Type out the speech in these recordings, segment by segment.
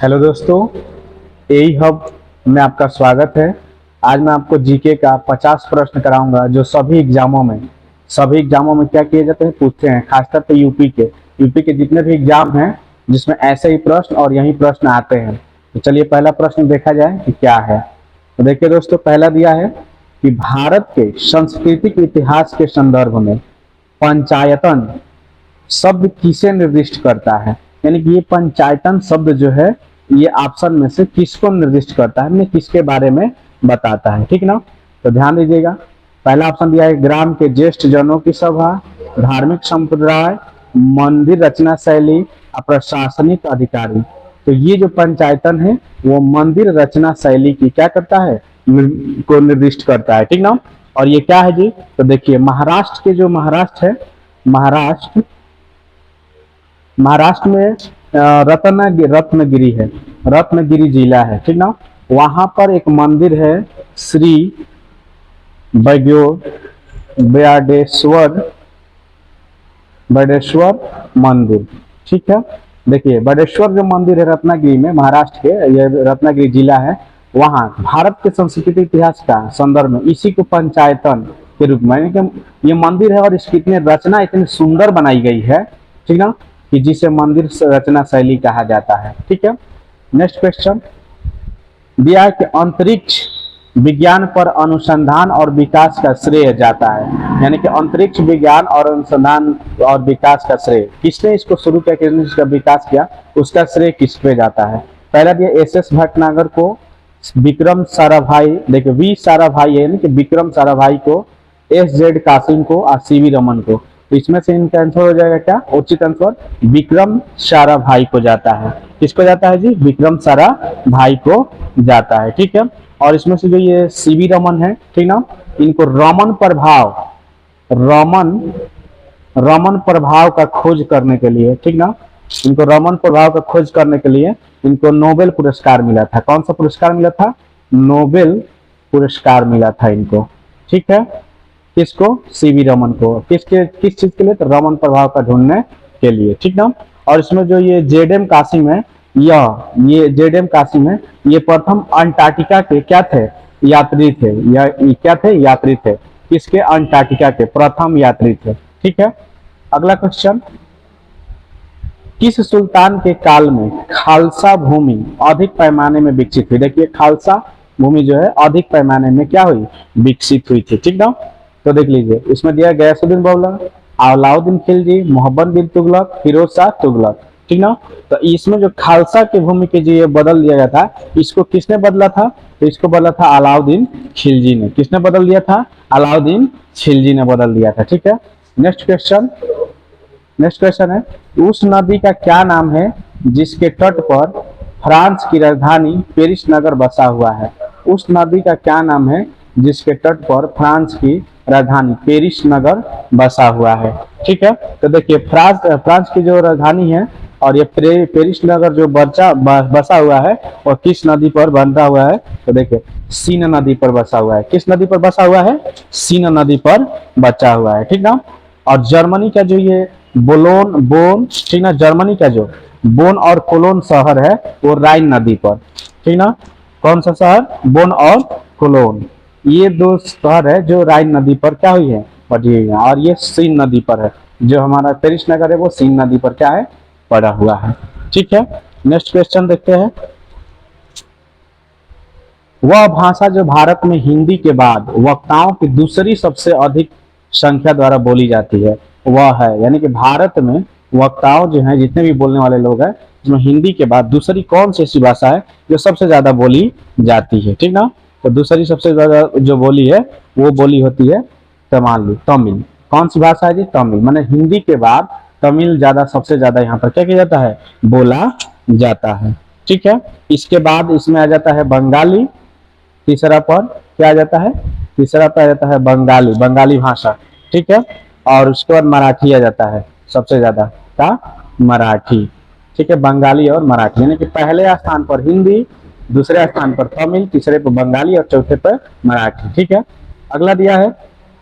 Hello दोस्तों, एई hub में आपका स्वागत है। आज मैं आपको जीके का 50 प्रश्न कराऊंगा जो सभी एग्जामों में क्या किए जाते हैं, पूछते हैं, खासकर पे यूपी के जितने भी एग्जाम हैं जिसमें ऐसे ही प्रश्न और यही प्रश्न आते हैं। तो चलिए पहला प्रश्न देखा जाए कि क्या है। तो देखिए दोस्तों, पहला दिया है कि भारत के सांस्कृतिक इतिहास के संदर्भ में पंचायतन शब्द किसे निर्दिष्ट करता है। यानी कि ये पंचायतन शब्द जो है ये ऑप्शन में से किसको निर्दिष्ट करता है, मैं किसके बारे में बताता है, ठीक ना। तो ध्यान दीजिएगा, पहला ऑप्शन दिया है ग्राम के ज्येष्ठ जनों की सभा, धार्मिक संप्रदाय, मंदिर रचना शैली और प्रशासनिक अधिकारी। तो ये जो पंचायतन है वो मंदिर रचना शैली की क्या करता है, को निर्दिष्ट करता है, ठीक ना। और ये क्या है जी, तो देखिए महाराष्ट्र है, महाराष्ट्र महाराष्ट्र में रत्नगिरी जिला है, ठीक ना। वहां पर एक मंदिर है, श्री बग्यो बयाडेश्वर बडेश्वर मंदिर, ठीक है। देखिए बडेश्वर जो मंदिर है रत्नागिरी में, महाराष्ट्र के ये रत्नागिरी जिला है, वहां भारत के संस्कृति इतिहास का संदर्भ में इसी को पंचायतन के रूप में, ये मंदिर है और इसकी इतनी रचना इतनी सुंदर बनाई गई है, ठीक ना, कि जिसे मंदिर रचना शैली कहा जाता है, ठीक है। नेक्स्ट क्वेश्चन दिया है कि अंतरिक्ष विज्ञान पर अनुसंधान और विकास का श्रेय जाता है। यानी कि अंतरिक्ष विज्ञान और अनुसंधान और विकास का श्रेय किसने इसको शुरू किया, किसने इसका विकास किया, उसका श्रेय किस पे जाता है। पहला दिया एस भटनागर को, विक्रम साराभाई, देखिए वी साराभाई यानी कि विक्रम साराभाई को, SZ कासिम को और CV रमन को। तो इसमें से इनका आंसर हो जाएगा क्या, उचित आंसर विक्रम साराभाई को जाता है। किसको जाता है जी, विक्रम साराभाई को जाता है, ठीक है। और इसमें से जो ये CV रमन है, ठीक ना, इनको रमन प्रभाव का खोज करने के लिए, ठीक ना, इनको रमन प्रभाव का खोज करने के लिए इनको नोबेल पुरस्कार मिला था। कौन सा पुरस्कार मिला था, नोबेल पुरस्कार मिला था इनको, ठीक है। किसको, CV रमन को, किस चीज के लिए, तो रमन प्रभाव का ढूंढने के लिए, ठीक ना। और इसमें जो ये ZM कासिम है, ये ZM कासिम है, ये प्रथम अंटार्कटिका के क्या थे, यात्री थे, या क्या थे, यात्री थे, किसके, अंटार्कटिका के प्रथम यात्री थे, ठीक है। अगला क्वेश्चन, किस सुल्तान के काल में खालसा भूमि अधिक पैमाने में विकसित हुई। देखिए खालसा भूमि जो है अधिक पैमाने में क्या हुई, विकसित हुई थी, ठीक ना। तो देख लीजिए इसमें दिया गयासुद्दीन बौला, अलाउद्दीन खिलजी, मोहम्मद बिन तुगलक, फिरोज शाह तुगलक, ठीक ना। तो इसमें जो खालसा की भूमि के जो ये बदल दिया गया था, इसको किसने बदला था, तो इसको बदला था अलाउद्दीन खिलजी ने। किसने बदल दिया था, अलाउद्दीन खिलजी ने बदल दिया था, ठीक है। नेक्स्ट क्वेश्चन है उस नदी का क्या नाम है जिसके तट पर फ्रांस की राजधानी पेरिस नगर बसा हुआ है। उस नदी का क्या नाम है जिसके तट पर फ्रांस की राजधानी पेरिस नगर बसा हुआ है, ठीक है। तो देखिए फ्रांस की जो राजधानी है और ये पेरिस नगर जो बसा हुआ है और किस नदी पर बंधा हुआ है, तो देखिए सीन नदी पर बसा हुआ है। किस नदी पर बसा हुआ है, सीन नदी पर बचा हुआ है, ठीक ना। और जर्मनी का जो ये बोन, ठीक ना, जर्मनी का जो बोन और कोलोन शहर है वो राइन नदी पर, ठीक ना। कौन सा शहर, बोन और कोलोन, ये दो शहर है जो राइन नदी पर क्या हुई है, पड़ी हुई है। और ये सीन नदी पर है, जो हमारा पेरिस नगर है वो सीन नदी पर क्या है, पड़ा हुआ है, ठीक है। नेक्स्ट क्वेश्चन देखते हैं, वह भाषा जो भारत में हिंदी के बाद वक्ताओं की दूसरी सबसे अधिक संख्या द्वारा बोली जाती है वह है। यानी कि भारत में वक्ताओं जो हैं, जितने भी बोलने वाले लोग हैं, उसमें हिंदी के बाद दूसरी कौन सी ऐसी भाषा है जो सबसे ज्यादा बोली जाती है, ठीक ना। तो दूसरी सबसे ज्यादा जो बोली है वो बोली होती है तमिल। कौन सी भाषा है जी, तमिल। माने हिंदी के बाद तमिल ज्यादा, सबसे ज्यादा यहाँ पर क्या किया जाता है, बोला जाता है, ठीक है। इसके बाद इसमें आ जाता है बंगाली, तीसरा पर क्या आ जाता है, तीसरा पर आ जाता है बंगाली भाषा, ठीक है। और उसके बाद मराठी आ जाता है, सबसे ज्यादा का मराठी, ठीक है, बंगाली और मराठी। यानी कि पहले स्थान पर हिंदी, दूसरे स्थान पर तमिल, तीसरे पर बंगाली और चौथे पर मराठी, ठीक है। अगला दिया है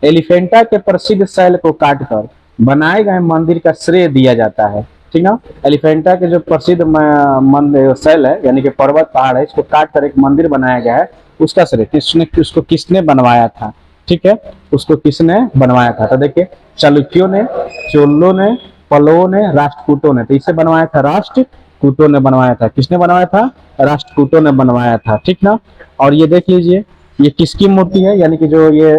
एलिफेंटा के प्रसिद्ध शैल को काटकर बनाए गए मंदिर का श्रेय दिया जाता है। ठीक ना। एलिफेंटा के जो प्रसिद्ध मंदिर शैल है यानी कि पर्वत पहाड़ है, इसको काट कर एक मंदिर बनाया गया है। उसका श्रेय उसको किसने बनवाया था, ठीक है, उसको किसने बनवाया था। तो देखिए चालुक्यों ने, चोलों ने, पल्लवों ने, राष्ट्रकूटों ने। तो इसे बनवाया था राष्ट्रकूटों ने बनवाया था। किसने बनवाया था, राष्ट्रकूटों ने बनवाया था, ठीक ना। और ये देख लीजिए ये किसकी मूर्ति है, यानी कि जो ये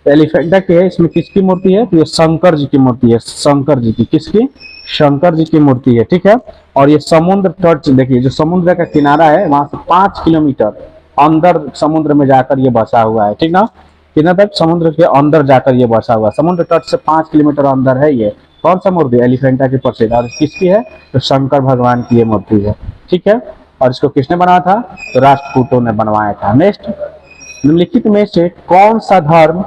एलिफेंटा की है इसमें किसकी मूर्ति है, तो ये शंकर जी की मूर्ति है। शंकर जी की, किसकी, शंकर जी की मूर्ति है, ठीक है। और ये समुद्र तट देखिए, जो समुद्र का किनारा है वहां से 5 किलोमीटर अंदर समुद्र में जाकर ये बसा हुआ है, ठीक ना। कितना तक, समुद्र के अंदर जाकर ये बसा हुआ है। समुद्र तट से 5 किलोमीटर अंदर है ये। कौन सा मूर्ति, एलिफेंटा की प्रसिद्ध। और किसकी है, तो शंकर भगवान की ये मूर्ति है, ठीक है। और इसको किसने बनाया था, तो राष्ट्रकूटों ने बनवाया था। नेक्स्ट, निम्नलिखित में से कौन सा धर्म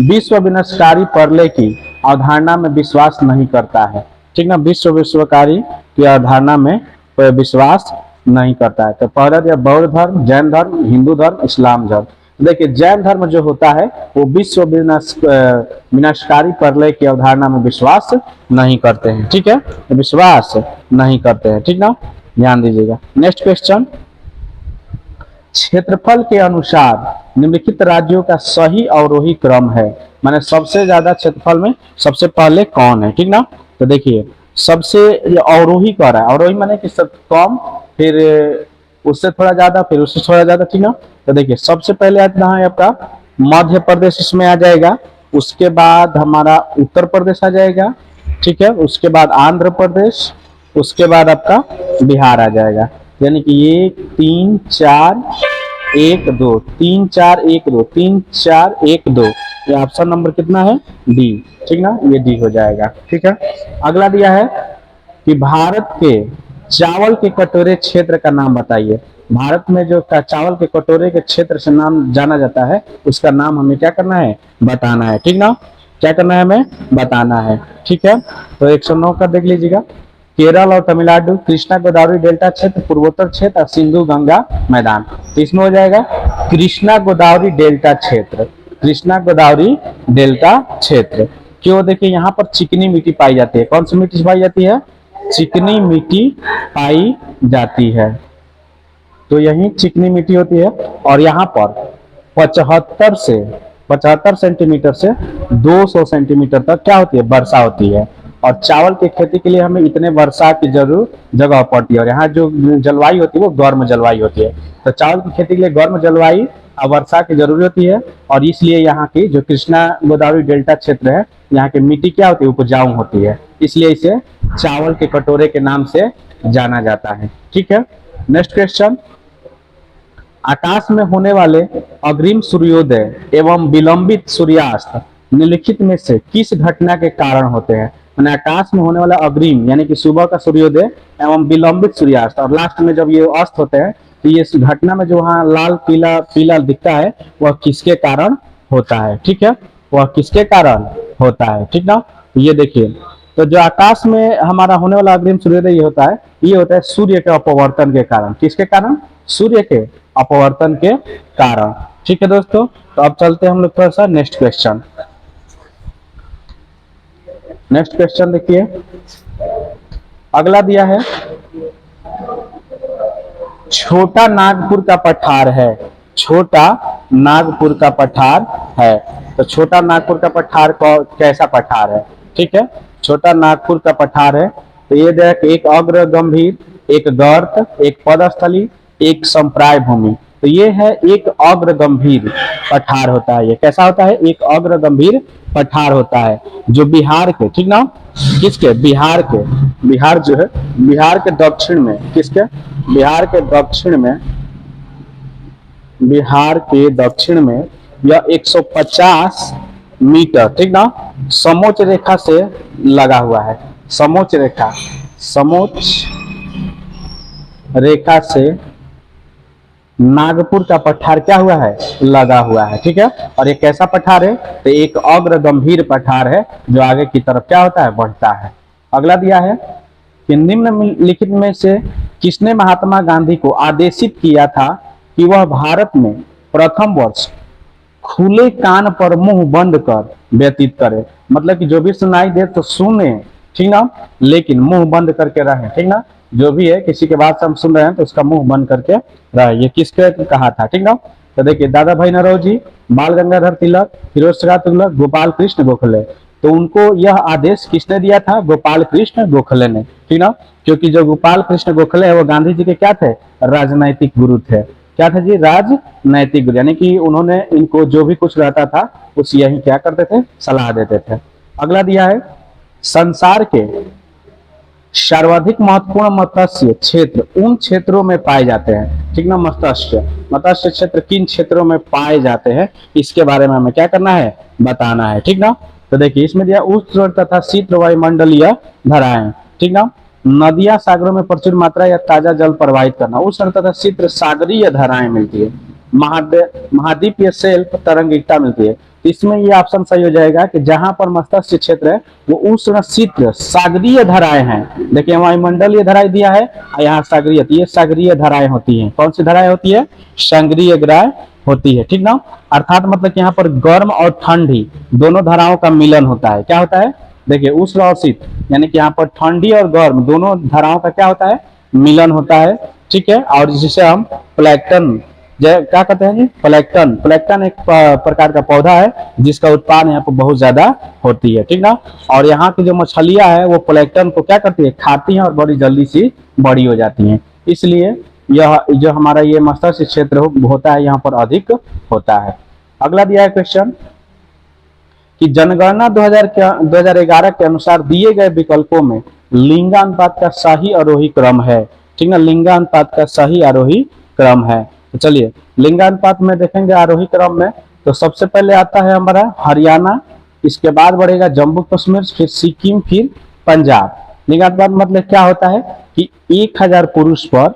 विश्व विनाशकारी प्रलय की अवधारणा में विश्वास नहीं करता है, ठीक ना। विश्व विश्वकारी की अवधारणा में कोई विश्वास नहीं करता है। तो पहला दिया बौद्ध धर्म, जैन धर्म, हिंदू धर्म, इस्लाम धर्म। देखिए जैन धर्म जो होता है वो विश्व विनाशकारी प्रलय की अवधारणा में विश्वास नहीं करते हैं, ठीक है, विश्वास नहीं करते हैं, ठीक ना, ध्यान दीजिएगा। नेक्स्ट क्वेश्चन, क्षेत्रफल के अनुसार निम्नलिखित राज्यों का सही अवरोही क्रम है, माने सबसे ज्यादा क्षेत्रफल में सबसे पहले कौन है, ठीक ना। तो देखिए सबसे अवरोही कह रहा है, अवरोही माने कि सब कम, फिर उससे थोड़ा ज्यादा, फिर उससे थोड़ा ज्यादा, ठीक ना। तो देखिए सबसे पहले आता है आपका मध्य प्रदेश, इसमें आ जाएगा। उसके बाद हमारा उत्तर प्रदेश आ जाएगा, ठीक है। उसके बाद आंध्र प्रदेश, उसके बाद आपका बिहार आ जाएगा। यानी कि ये 3 4 1 2, 3 4 1 2, 3 4 1 2, ये ऑप्शन नंबर कितना है, डी, ठीक ना, ये डी हो जाएगा, ठीक है। अगला दिया है कि भारत के चावल के कटोरे क्षेत्र का नाम बताइए। भारत में जो चावल के कटोरे के क्षेत्र से नाम जाना जाता है उसका नाम हमें क्या करना है, बताना है, ठीक ना। क्या करना है, हमें बताना है, ठीक है। तो 109 का देख लीजिएगा, केरल और तमिलनाडु, कृष्णा गोदावरी डेल्टा क्षेत्र, पूर्वोत्तर क्षेत्र और सिंधु गंगा मैदान। तो इसमें हो जाएगा कृष्णा गोदावरी डेल्टा क्षेत्र, कृष्णा गोदावरी डेल्टा क्षेत्र। क्यों, देखिए यहाँ पर चिकनी मिट्टी पाई जाती है। कौन सी मिट्टी पाई जाती है, चिकनी मिट्टी पाई जाती है। तो यही चिकनी मिट्टी होती है। और यहाँ पर 75 सेंटीमीटर से 200 सेंटीमीटर तक क्या होती है, वर्षा होती है। और चावल की खेती के लिए हमें इतने वर्षा की जगह पड़ती है। और यहाँ जो जलवायु होती है वो गर्म जलवायु होती है। तो चावल की खेती के लिए गर्म जलवायु और वर्षा की जरूरत होती है। और इसलिए यहाँ की जो कृष्णा गोदावरी डेल्टा क्षेत्र है, यहाँ की मिट्टी क्या होती है, उपजाऊ होती है। इसलिए इसे चावल के कटोरे के नाम से जाना जाता है, ठीक है। नेक्स्ट क्वेश्चन, आकाश में होने वाले अग्रिम सूर्योदय एवं विलंबित सूर्यास्त निम्नलिखित में से किस घटना के कारण होते हैं। मैंने आकाश में होने वाला अग्रिम यानी कि सुबह का सूर्योदय एवं विलंबित सूर्यास्त और लास्ट में जब ये अस्त होते हैं तो ये घटना में जो वहाँ लाल पीला पीला दिखता है वह किसके कारण होता है, ठीक है, वह किसके कारण होता है, ठीक ना। तो ये देखिए, तो जो आकाश में हमारा होने वाला अग्रिम सूर्योदय ये होता है सूर्य के अपवर्तन के कारण। किसके कारण, सूर्य के अपवर्तन के कारण, ठीक है दोस्तों। तो अब चलते हैं हम लोग थोड़ा सा नेक्स्ट क्वेश्चन। नेक्स्ट क्वेश्चन देखिए, अगला दिया है छोटा नागपुर का पठार है, छोटा नागपुर का पठार है। तो छोटा नागपुर का पठार कैसा पठार है, ठीक है, छोटा नागपुर का पठार है। तो ये देख, एक अग्र गंभीर, एक गर्त, एक पदस्थली, एक संप्राय भूमि। तो ये है एक अग्र गंभीर पठार होता है। ये कैसा होता है, एक अग्र गंभीर पठार होता है जो बिहार के, ठीक ना, किसके, बिहार के, बिहार जो है बिहार के दक्षिण में, किसके, बिहार के दक्षिण में, बिहार के दक्षिण में यह 150 मीटर, ठीक ना, समोच्च रेखा से लगा हुआ है। समोच्च रेखा, समोच्च रेखा से नागपुर का पठार क्या हुआ है, लगा हुआ है, ठीक है। और ये कैसा पठार है, तो एक अग्र गंभीर पठार है जो आगे की तरफ क्या होता है, बढ़ता है। अगला दिया है कि निम्नलिखित में से किसने महात्मा गांधी को आदेशित किया था कि वह भारत में प्रथम वर्ष खुले कान पर मुंह बंद कर व्यतीत करे। मतलब कि जो भी सुनाई दे तो सुने, ठीक ना, लेकिन मुंह बंद करके रहे, ठीक ना, जो भी है किसी के बात से हम सुन रहे हैं तो उसका मुंह बंद करके रहे। ये किसके कहा था, ठीक ना। तो देखिए दादा भाई नौरोजी, बाल गंगाधर तिलक, फिरोज शाह तुगलक, गोपाल कृष्ण गोखले। तो उनको यह आदेश किसने दिया था, गोपाल कृष्ण गोखले ने, ठीक ना। क्योंकि जो गोपाल कृष्ण गोखले है वो गांधी जी के क्या थे, राजनैतिक गुरु थे। क्या था जी, राजनैतिक गुरु, यानी कि उन्होंने इनको जो भी कुछ रहता था उस यही क्या करते थे, सलाह देते थे। अगला दिया है, संसार के सर्वाधिक महत्वपूर्ण मत्स्य क्षेत्र उन क्षेत्रों में पाए जाते हैं, ठीक ना। मत्स्य मत्स्य क्षेत्र किन क्षेत्रों में पाए जाते हैं, इसके बारे में हमें क्या करना है, बताना है, ठीक ना। तो देखिए इसमें दिया उष्ण तथा शीत वायुमंडलीय धाराएं, ठीक ना। नदियां सागरों में प्रचुर मात्रा या ताजा जल प्रवाहित करना, उष्ण तथा शीत सागरीय धाराएं मिलती है। महाद्वीपीय शेल्फ तरंगिकता मिलती है। इसमें ये ऑप्शन सही हो जाएगा कि जहां पर मत्स्य क्षेत्र है वो उष्ण शीत सागरीय धाराएं हैं। देखिए वायुमंडलीय धाराएं दिया है और यहाँ सागरीय, ये सागरीय धाराएं होती हैं। कौन सी धाराएं होती है, सागरीय धाराएं होती है, ठीक ना। अर्थात मतलब कि यहाँ पर गर्म और ठंडी दोनों धाराओं का मिलन होता है। क्या होता है, देखिए उष्ण और शीत, यानी कि यहाँ पर ठंडी और गर्म दोनों धाराओं का क्या होता है, मिलन होता है, ठीक है। और जिसे हम प्लैंक्टन क्या कहते हैं जी, प्लैंक्टन। प्लैंक्टन एक प्रकार का पौधा है जिसका उत्पादन यहाँ पर बहुत ज्यादा होती है, ठीक ना। और यहाँ की जो मछलियां है वो प्लैंक्टन को क्या करती है, खाती हैं और बड़ी जल्दी सी बड़ी हो जाती हैं। इसलिए यह जो हमारा ये मत्स्य क्षेत्र होता है यहाँ पर अधिक होता है। अगला दिया है क्वेश्चन कि जनगणना 2011 के अनुसार दिए गए विकल्पों में लिंगानुपात का सही आरोही क्रम है, ठीक ना। लिंगानुपात का सही आरोही क्रम है। तो चलिए लिंगानुपात में देखेंगे आरोही क्रम में, तो सबसे पहले आता है हमारा हरियाणा, इसके बाद बढ़ेगा जम्मू कश्मीर, फिर सिक्किम, फिर पंजाब। लिंगानुपात मतलब क्या होता है कि 1000 पुरुष पर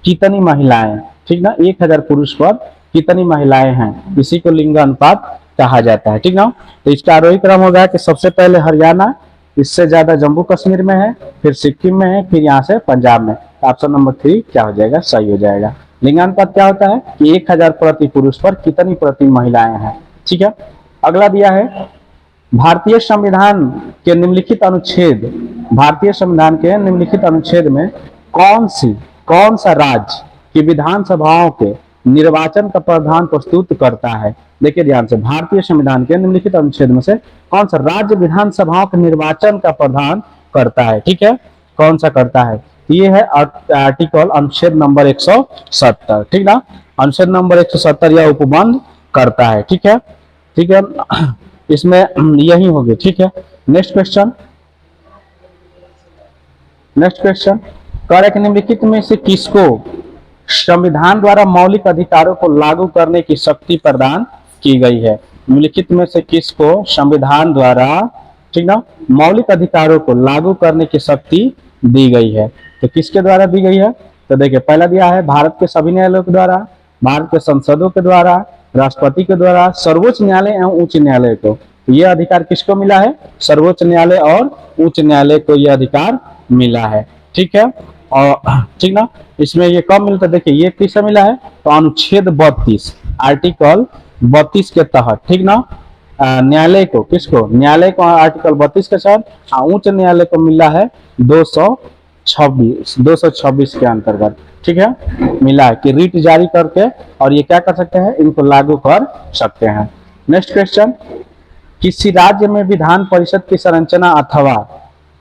कितनी महिलाएं, ठीक ना, 1000 पुरुष पर कितनी महिलाएं हैं, इसी को लिंगानुपात कहा जाता है, ठीक ना। तो इसका आरोही क्रम होगा कि सबसे पहले हरियाणा, इससे ज्यादा जम्मू कश्मीर में है, फिर सिक्किम में है, फिर यहाँ से पंजाब में। ऑप्शन नंबर 3 क्या हो जाएगा, सही हो जाएगा। लिंगानुपात क्या होता है कि 1000 प्रति पुरुष पर कितनी प्रति महिलाएं हैं, ठीक है। अगला दिया है भारतीय संविधान के निम्नलिखित अनुच्छेद, भारतीय संविधान के निम्नलिखित अनुच्छेद में कौन सा राज्य की विधानसभाओं के निर्वाचन का प्रावधान प्रस्तुत करता है। देखिए ध्यान से, भारतीय संविधान के निम्नलिखित अनुच्छेद में से कौन सा राज्य विधानसभाओं के निर्वाचन का प्रावधान करता है, ठीक है, कौन सा करता है। ये है आर्टिकल अनुच्छेद नंबर 170, ठीक ना। अनुच्छेद नंबर 170 यह उपबंध करता है, ठीक है, ठीक है। इसमें यही होगी, ठीक है। नेक्स्ट क्वेश्चन निम्नलिखित में से किसको संविधान द्वारा मौलिक अधिकारों को लागू करने की शक्ति प्रदान की गई है। निम्नलिखित में से किसको संविधान द्वारा, ठीक ना, मौलिक अधिकारों को लागू करने की शक्ति दी गई है। तो किसके द्वारा दी गई है, तो देखिए पहला दिया है भारत के सभी न्यायालयों के द्वारा, भारत के संसदों के द्वारा, राष्ट्रपति के द्वारा, सर्वोच्च न्यायालय एवं उच्च न्यायालय को। तो यह अधिकार किसको मिला है, सर्वोच्च न्यायालय और उच्च न्यायालय को यह अधिकार मिला है, ठीक है। और ठीक ना, इसमें ये कब मिलता है, देखिए ये किससे मिला है, तो अनुच्छेद 32 आर्टिकल 32 के तहत, ठीक ना। न्यायालय को, किसको, न्यायालय को आर्टिकल 32 के तहत, उच्च न्यायालय को मिला है 226 के अंतर्गत, ठीक है, मिला है कि रीट जारी करके और ये क्या कर सकते हैं, इनको लागू कर सकते हैं। नेक्स्ट क्वेश्चन, किसी राज्य में विधान परिषद की संरचना अथवा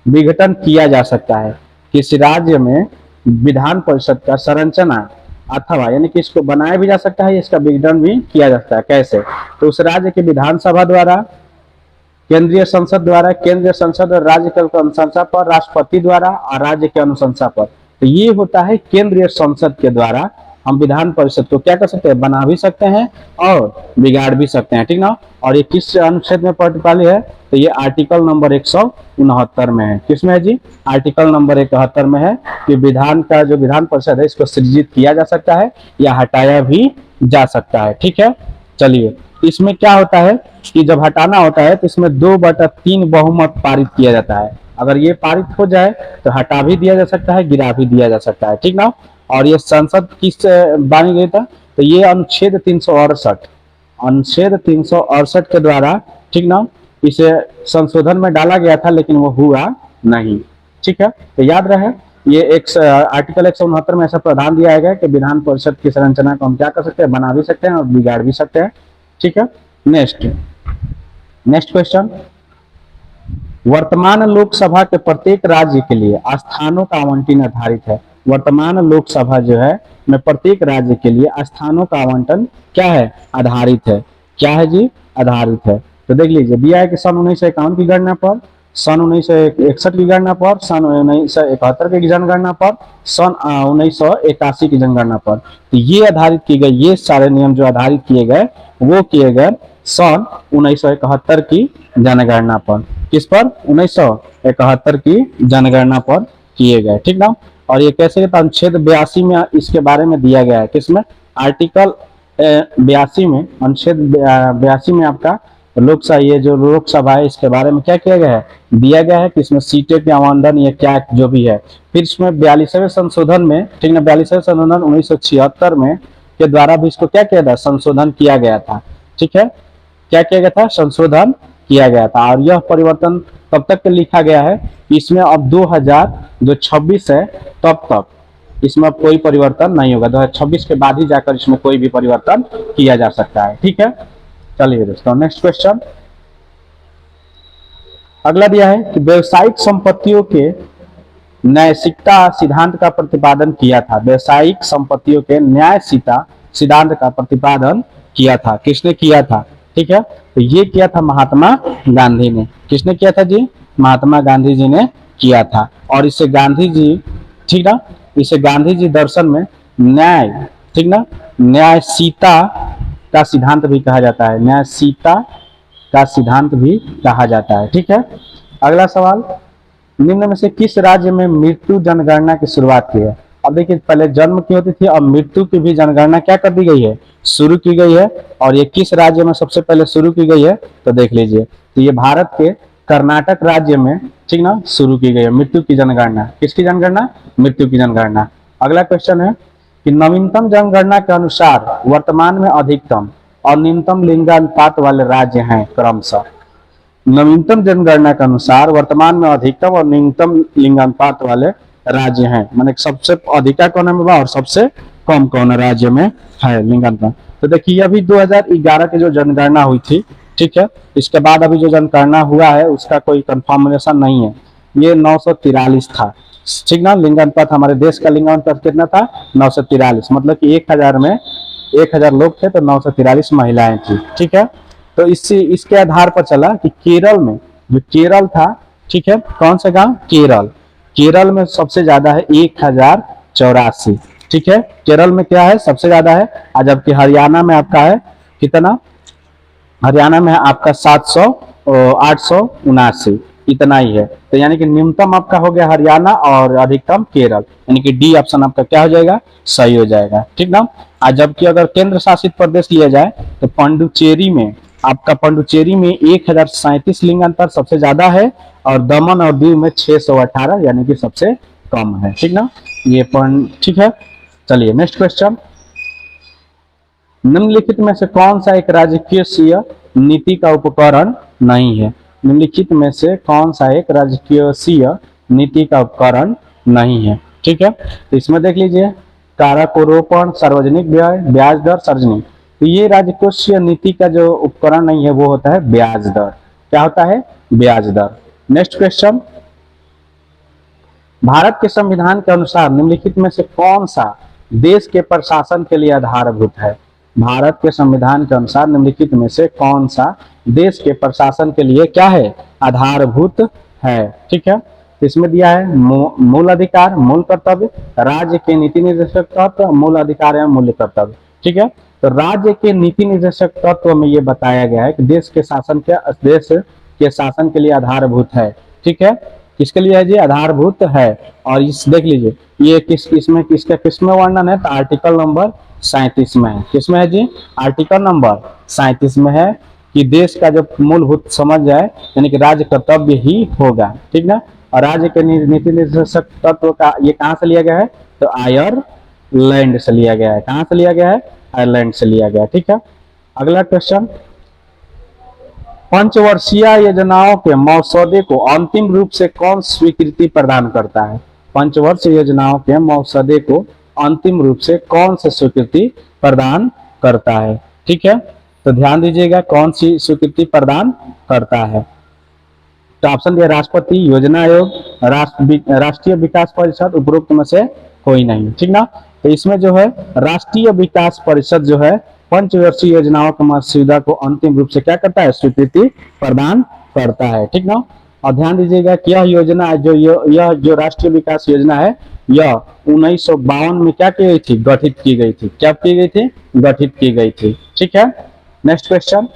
विघटन किया जा सकता है। किसी राज्य में विधान परिषद का संरचना अथवा यानी कि इसको बनाया भी जा सकता है, इसका विघटन भी किया जा सकता है। कैसे, तो उस राज्य की विधानसभा द्वारा, केंद्रीय संसद द्वारा, केंद्रीय संसद और राज्य के अनुशंसा पर, राष्ट्रपति द्वारा और राज्य के अनुशंसा पर। तो ये होता है केंद्रीय संसद के द्वारा हम विधान परिषद को क्या कर सकते हैं, बना भी सकते हैं और बिगाड़ भी सकते हैं, ठीक ना। और ये किस अनुच्छेद में प्रतिपालित है, तो ये आर्टिकल नंबर 169 में है। किसमें है जी, आर्टिकल नंबर 71 में है कि विधान का जो विधान परिषद है इसको सृजित किया जा सकता है या हटाया भी जा सकता है, ठीक है। चलिए इसमें क्या होता है कि जब हटाना होता है तो इसमें 2/3 बहुमत पारित किया जाता है। अगर ये पारित हो जाए तो हटा भी दिया जा सकता है, गिरा भी दिया जा सकता है, ठीक ना। और ये संसद किस बनी गई था, तो ये अनुच्छेद 368 के द्वारा, ठीक ना, इसे संशोधन में डाला गया था लेकिन वो हुआ नहीं। ठीक है, तो याद रहे ये एक आर्टिकल 169 में ऐसा प्रावधान दिया गया है कि विधान परिषद की संरचना को हम क्या कर सकते हैं, बना भी सकते हैं और बिगाड़ भी सकते हैं। ठीक है, नेक्स्ट नेक्स्ट क्वेश्चन, वर्तमान लोकसभा के प्रत्येक राज्य के लिए स्थानों का आवंटन आधारित है। वर्तमान लोकसभा जो है में प्रत्येक राज्य के लिए स्थानों का आवंटन क्या है, आधारित है। क्या है जी, आधारित है। तो देख लीजिए दिया है कि सन 1951 की गणना पर, सन 1961 की गणना पर, सन 1971 की जनगणना पर, सन 1981 की जनगणना पर। तो ये आधारित किए गए, ये सारे नियम जो आधारित किए गए वो किए गए सन 1971 की जनगणना पर। किस पर, 1971 की जनगणना पर किए गए। ठीक ना, और ये कैसे, अनुच्छेद 82 में इसके बारे में दिया गया है। किसमें, आर्टिकल 82 में, अनुच्छेद 82 में आपका लोकसभा, ये जो लोकसभा है इसके बारे में क्या किया गया है, दिया गया है कि इसमें सीटें के आवंटन या क्या जो भी है। फिर इसमें 42वें संशोधन में, ठीक ना, 42वें संशोधन 1976 में के द्वारा भी इसको क्या किया था, संशोधन किया गया था। ठीक है, क्या किया गया था, संशोधन किया गया था। और यह परिवर्तन तब तक लिखा गया है कि इसमें अब 2026 है तब तक इसमें अब कोई परिवर्तन नहीं होगा। 2026 के बाद ही जाकर इसमें कोई भी परिवर्तन किया जा सकता है। ठीक है, चलिए दोस्तों नेक्स्ट क्वेश्चन अगला दिया है कि व्यवसायिक संपत्तियों के न्यायिकता सिद्धांत का प्रतिपादन किया था। व्यवसायिक संपत्तियों के न्यायिकता सिद्धांत का प्रतिपादन किया था। किसने किया था, ठीक है, तो ये किया था महात्मा गांधी ने। किसने किया था जी, महात्मा गांधी जी ने किया था। और इसे गांधी जी, ठीक ना, इसे गांधी जी दर्शन में न्याय, ठीक ना, न्यायशीता का सिद्धांत भी कहा जाता है। न्यायशीता का सिद्धांत भी कहा जाता है। ठीक है, अगला सवाल, निम्न में से किस राज्य में मृत्यु जनगणना की शुरुआत की है। अब देखिए पहले जन्म की होती थी, अब मृत्यु की भी जनगणना क्या कर दी गई है, शुरू की गई है। और ये किस राज्य में सबसे पहले शुरू की गई है, तो देख लीजिए, तो ये भारत के कर्नाटक राज्य में, ठीक ना, शुरू की गई है मृत्यु की जनगणना। किसकी जनगणना, मृत्यु की जनगणना। अगला क्वेश्चन है कि नवीनतम जनगणना के अनुसार वर्तमान में अधिकतम और न्यूनतम लिंगानुपात वाले राज्य हैं क्रमशः। नवीनतम जनगणना के अनुसार वर्तमान में अधिकतम और न्यूनतम लिंगानुपात वाले राज्य हैं, माने सबसे अधिका कौन में और सबसे कम कौन राज्य में है लिंगानुपात। तो देखिए अभी 2011 की जो जनगणना हुई थी, ठीक है, इसके बाद अभी जो जनगणना हुआ है उसका कोई कंफर्मेशन नहीं है। ये 943 था, ठीक ना, लिंगानुपात हमारे देश का लिंगानुपात कितना था, 943। मतलब कि 1000 में 1000 लोग थे तो 943 महिलाएं थी। ठीक है, तो इसके आधार पर चला कि केरल में, जो केरल था, ठीक है, कौन सा गांव, केरल, केरल में सबसे ज्यादा है 1084। ठीक है, केरल में क्या है, सबसे ज्यादा है। और जबकि हरियाणा में आपका है कितना, हरियाणा में है आपका 879, इतना ही है। तो यानी कि न्यूनतम आपका हो गया हरियाणा और अधिकतम केरल, यानी कि डी ऑप्शन आपका क्या हो जाएगा, सही हो जाएगा। ठीक ना, आज जबकि अगर केंद्र शासित प्रदेश लिया जाए तो पांडुचेरी में, आपका पांडुचेरी में 1037 लिंगानुपात सबसे ज्यादा है और दमन और दीव में 618 यानी कि सबसे कम है। ठीक ना, ये पॉइंट ठीक है। चलिए नेक्स्ट क्वेश्चन, निम्नलिखित में से कौन सा एक राजकीय नीति का उपकरण नहीं है। निम्नलिखित में से कौन सा एक राजकीय नीति का उपकरण नहीं है। ठीक है, तो इसमें देख लीजिए, कारकोरोपण, सार्वजनिक व्यय, ब्याज दर, सार्वजनिक। तो ये राजकोषीय नीति का जो उपकरण नहीं है वो होता है ब्याज दर। क्या होता है, ब्याज दर। नेक्स्ट क्वेश्चन, भारत के संविधान के अनुसार निम्नलिखित में से कौन सा देश के प्रशासन के लिए आधारभूत है। भारत के संविधान के अनुसार निम्नलिखित में से कौन सा देश के प्रशासन के लिए क्या है, आधारभूत है। ठीक है, इसमें दिया है मूल अधिकार, मूल कर्तव्य, राज्य के नीति निर्देशक तत्व, मूल अधिकार एवं मूल्य कर्तव्य। ठीक है, तो राज्य के नीति निर्देशक तत्व में ये बताया गया है कि देश के शासन के लिए आधारभूत है। ठीक है, किसके लिए है जी, आधारभूत है। और इस देख लीजिए ये किसमें किसमें वर्णन है, तो आर्टिकल नंबर 37 में है। किसमें है जी, आर्टिकल नंबर 37 में है कि देश का जो मूलभूत समझ जाए यानी कि राज्य कर्तव्य ही होगा। ठीक ना, और राज्य के नीति निर्देशक तत्व का ये कहां से लिया गया है, तो आयरलैंड से लिया गया है। कहां से लिया गया है, आयरलैंड से लिया गया। ठीक है, अगला क्वेश्चन, पंचवर्षीय योजनाओं के मसौदे को अंतिम रूप से कौन स्वीकृति प्रदान करता है? पंचवर्षीय योजनाओं के मसौदे को अंतिम रूप से कौन सी स्वीकृति प्रदान करता है? ठीक है, तो ध्यान दीजिएगा कौन सी स्वीकृति प्रदान करता है। तो ऑप्शन दिया राष्ट्रपति, योजना आयोग, राष्ट्रीय विकास परिषद, उपरोक्त में से कोई नहीं। ठीक ना, तो इसमें जो है राष्ट्रीय विकास परिषद जो है पंचवर्षीय योजनाओं के मसौदा को अंतिम रूप से क्या करता है? स्वीकृति प्रदान करता है। ठीक ना, और ध्यान दीजिएगा कि यह योजना यह जो राष्ट्रीय विकास योजना है यह 1952 में क्या की गई थी? गठित की गई थी। क्या की गई थी? गठित की गई थी। ठीक है, नेक्स्ट क्वेश्चन,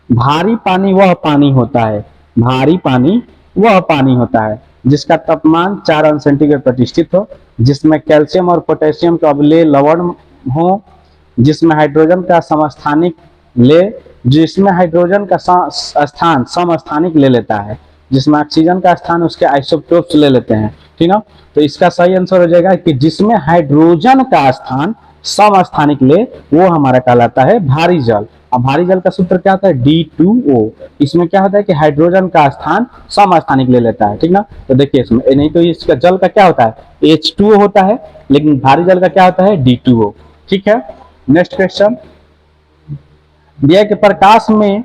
भारी पानी वह पानी होता है, भारी पानी वह पानी होता है जिसका तापमान 4 अंश सेंटीग्रेड प्रतिष्ठित हो, जिसमें कैल्शियम और पोटेशियम के अवलेय लवण हो, जिसमें हाइड्रोजन का समस्थानिक ले जिसमें हाइड्रोजन का स्थान समस्थानिक ले लेता है, जिसमें ऑक्सीजन का स्थान उसके आइसोटोप्स ले लेते हैं। ठीक है, तो इसका सही आंसर हो जाएगा कि जिसमें हाइड्रोजन का स्थान समस्थानिक ले वो हमारा कहलाता है भारी जल। अब भारी जल का सूत्र क्या होता है? D2O। इसमें क्या होता है कि हाइड्रोजन का स्थान समस्थानिक ले लेता है। ठीक ना, तो देखिए इसमें नहीं तो इसका जल का क्या होता है? H2O होता है, लेकिन भारी जल का क्या होता है? D2O। ठीक है, नेक्स्ट क्वेश्चन दिया कि प्रकाश में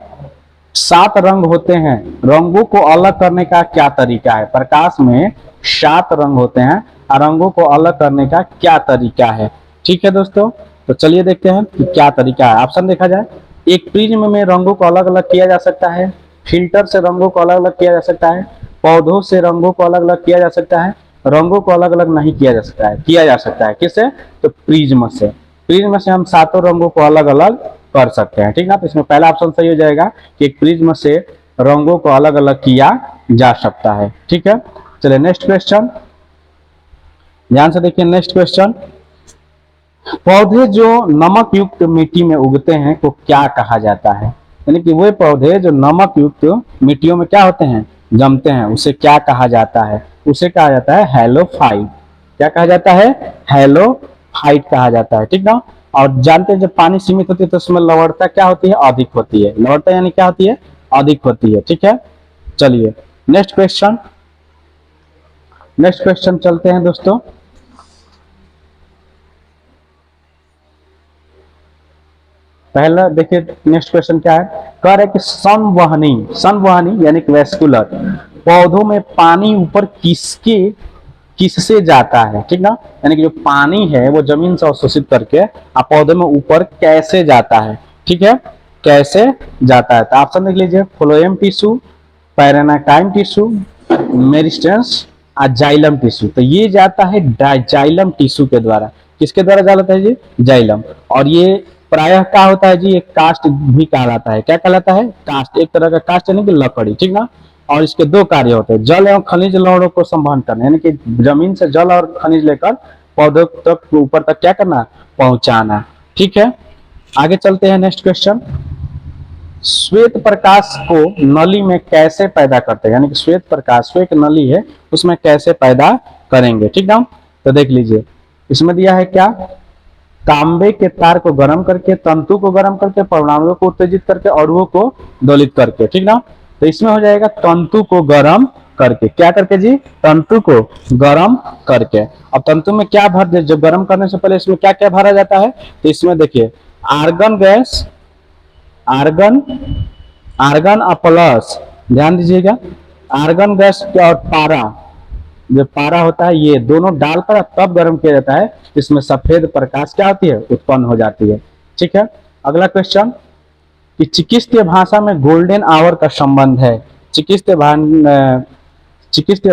7 रंग होते हैं, रंगों को अलग करने का क्या तरीका है? प्रकाश में 7 रंग होते हैं, रंगों को अलग करने का क्या तरीका है? ठीक है दोस्तों, तो चलिए देखते हैं कि क्या तरीका है। ऑप्शन देखा जाए, एक प्रिज्म में रंगों को अलग अलग किया जा सकता है, फिल्टर से रंगों को अलग अलग किया जा सकता है, पौधों से रंगों को अलग अलग किया जा सकता है, रंगों को अलग अलग नहीं किया जा सकता है। किया जा सकता है किससे? तो प्रिज्म से। प्रिज्म से हम 7 रंगों को अलग अलग कर सकते हैं। ठीक ना, तो इसमें पहला ऑप्शन सही हो जाएगा कि एक प्रिज्म से रंगों को अलग अलग किया जा सकता है। ठीक है, चलिए नेक्स्ट क्वेश्चन ध्यान से देखिए। नेक्स्ट क्वेश्चन, पौधे जो नमक युक्त मिट्टी में उगते हैं को क्या कहा जाता है? यानी कि वे पौधे जो नमक युक्त मिट्टियों में क्या होते हैं? जमते हैं, उसे क्या कहा जाता है? उसे कहा जाता है हैलोफाइट। क्या कहा जाता है? हैलोफाइट कहा जाता है। ठीक ना, और जानते हैं जब पानी सीमित होती है तो उसमें लवणता क्या होती है? अधिक होती है। लवणता यानी क्या होती है? अधिक होती है। ठीक है, चलिए नेक्स्ट क्वेश्चन चलते हैं दोस्तों। पहला देखिए नेक्स्ट क्वेश्चन क्या है? कह रहे कि संवहनी यानी कि वेस्कुलर पौधों में पानी ऊपर किससे जाता है? ठीक ना, यानी कि जो पानी है वो जमीन से अवशोषित करके पौधे में ऊपर कैसे जाता है? ठीक है, कैसे जाता है? तो ऑप्शन देख लीजिए, phloem tissue, parenchyma tissue, meristems, xylem tissue. तो ये जाता है जाइलम टिश्यू के द्वारा। किसके द्वारा जाता है जी? जाइलम। और ये प्रायः क्या होता है जी? एक कास्ट भी कहलाता है। क्या कहलाता है? कास्ट, एक तरह का कास्ट यानी कि लकड़ी। ठीक ना, और इसके 2 कार्य होते हैं, जल एवं खनिज लवणों को संवहन करना, यानी कि जमीन से जल और खनिज लेकर पौधों तक ऊपर तक क्या करना? पहुंचाना। ठीक है, आगे चलते हैं। नेक्स्ट क्वेश्चन, श्वेत प्रकाश को नली में कैसे पैदा करते हैं? यानी कि श्वेत प्रकाश, श्वेत नली है उसमें कैसे पैदा करेंगे? ठीक ना, तो देख लीजिए इसमें दिया है क्या? तांबे के तार को गर्म करके, तंतु को गर्म करके, परमाणुओं को उत्तेजित करके, अणुओं को दोलित करके। ठीक ना, तो इसमें हो जाएगा तंतु को गर्म करके। क्या करके जी? तंतु को गर्म करके। अब तंतु में क्या भर दे? जब गर्म करने से पहले इसमें क्या क्या भरा जाता है? तो इसमें देखिए आर्गन गैस, आर्गन प्लस, ध्यान दीजिएगा, आर्गन गैस और पारा, जो पारा होता है ये दोनों डालकर तब गर्म किया जाता है, इसमें सफेद प्रकाश क्या होती है? उत्पन्न हो जाती है। ठीक है, अगला क्वेश्चन कि चिकित्सीय भाषा में गोल्डन आवर का संबंध है। चिकित्सीय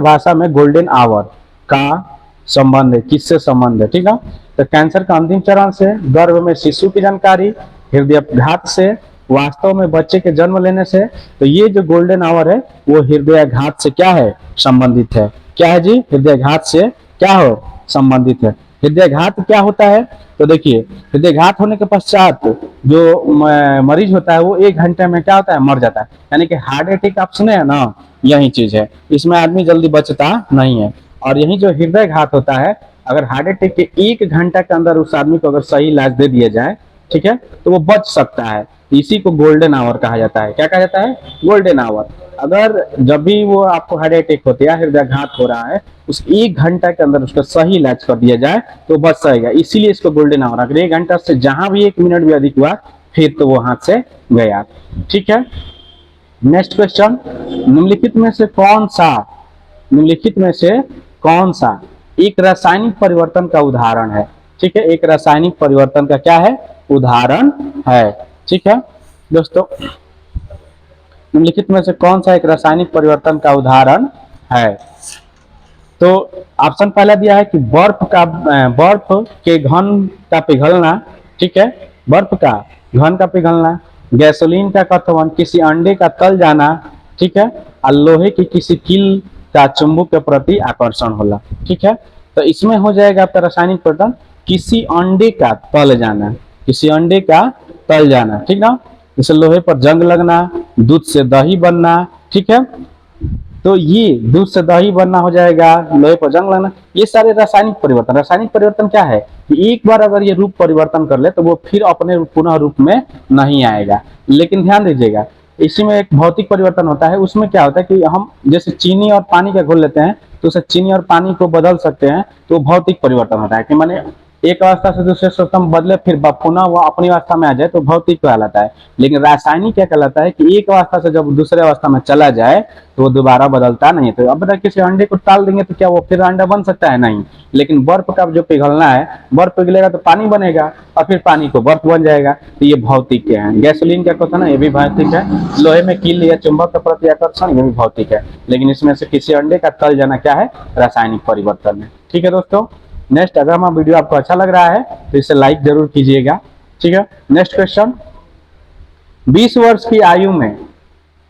भाषा में गोल्डन आवर का संबंध है, किससे संबंध है? ठीक है, तो कैंसर का अंतिम चरण से, गर्भ में शिशु की जानकारी, हृदयाघात से, वास्तव में बच्चे के जन्म लेने से। तो ये जो गोल्डन आवर है वो हृदयाघात से क्या है? संबंधित है। क्या है जी? हृदयाघात से क्या हो? संबंधित है। हृदयाघात क्या होता है? तो देखिए हृदयाघात होने के पश्चात जो मरीज होता है वो 1 घंटे में क्या होता है? मर जाता है। यानी कि हार्ट अटैक आप सुने हैं ना, यही चीज है, इसमें आदमी जल्दी बचता नहीं है। और यही जो हृदयाघात होता है, अगर हार्ट अटैक के 1 घंटा के अंदर उस आदमी को अगर सही इलाज दे दिया जाए, ठीक है, तो वो बच सकता है। इसी को गोल्डन आवर कहा जाता है। क्या कहा जाता है? Golden hour. अगर जब भी वो आपको हार्ट अटैक होती है, हृदयाघात हो रहा है, उस 1 घंटा के अंदर उसका सही इलाज कर दिया जाए तो बच जाएगा, इसीलिए इसको गोल्डन आवर। अगर 1 घंटा से जहां भी 1 मिनट भी अधिक हुआ फिर तो वो हाथ से गया। ठीक है, नेक्स्ट क्वेश्चन, निम्नलिखित में से कौन सा, निम्नलिखित में से कौन सा एक रासायनिक परिवर्तन का उदाहरण है? ठीक है, एक रासायनिक परिवर्तन का क्या है? उदाहरण है। ठीक है दोस्तों, निम्नलिखित में से कौन सा एक रासायनिक परिवर्तन का उदाहरण है? तो ऑप्शन पहला दिया है कि बर्फ के घन का पिघलना। ठीक है, बर्फ का घन का पिघलना, गैसोलीन का कथवन, किसी अंडे का तल जाना। ठीक है, और लोहे की किसी कील का चुंबक के प्रति आकर्षण होला। ठीक है, तो इसमें हो जाएगा आपका रासायनिक परिवर्तन किसी अंडे का तल जाना, किसी अंडे का तल जाना। ठीक ना, जैसे लोहे पर जंग लगना, दूध से दही बनना। ठीक है, तो ये दूध से दही बनना हो जाएगा, लोहे पर जंग लगना, ये सारे रासायनिक परिवर्तन। रासायनिक परिवर्तन क्या है कि एक बार अगर ये रूप परिवर्तन कर ले तो वो फिर अपने पुनः रूप में नहीं आएगा। लेकिन ध्यान दीजिएगा, इसी में एक भौतिक परिवर्तन होता है। उसमें क्या होता है कि हम जैसे चीनी और पानी का घोल लेते हैं तो उसे चीनी और पानी को बदल सकते हैं, तो भौतिक परिवर्तन होता है कि माने एक अवस्था से दूसरे अवस्था में बदले फिर पुनः वो अपनी अवस्था में आ जाए, तो भौतिक कहलाता है। लेकिन रासायनिक क्या कहलाता है कि एक अवस्था से जब दूसरे अवस्था में चला जाए तो वो दोबारा बदलता नहीं है। तो अब अगर किसी अंडे को टाल देंगे तो क्या वो फिर अंडा बन सकता है? नहीं। लेकिन बर्फ का जो पिघलना है, बर्फ पिघलेगा तो पानी बनेगा और फिर पानी को बर्फ बन जाएगा, तो ये भौतिक के हैं। गैसोलीन क्या कहता है ना, ये भी भौतिक है। लोहे में कील या चुंबक के प्रति आकर्षण, ये भी भौतिक है। लेकिन इसमें से किसी अंडे का तल जाना क्या है? रासायनिक परिवर्तन है। ठीक है दोस्तों, नेक्स्ट, अगर हमारा वीडियो आपको अच्छा लग रहा है तो इसे लाइक जरूर कीजिएगा। ठीक है, नेक्स्ट क्वेश्चन, 20 वर्ष की आयु में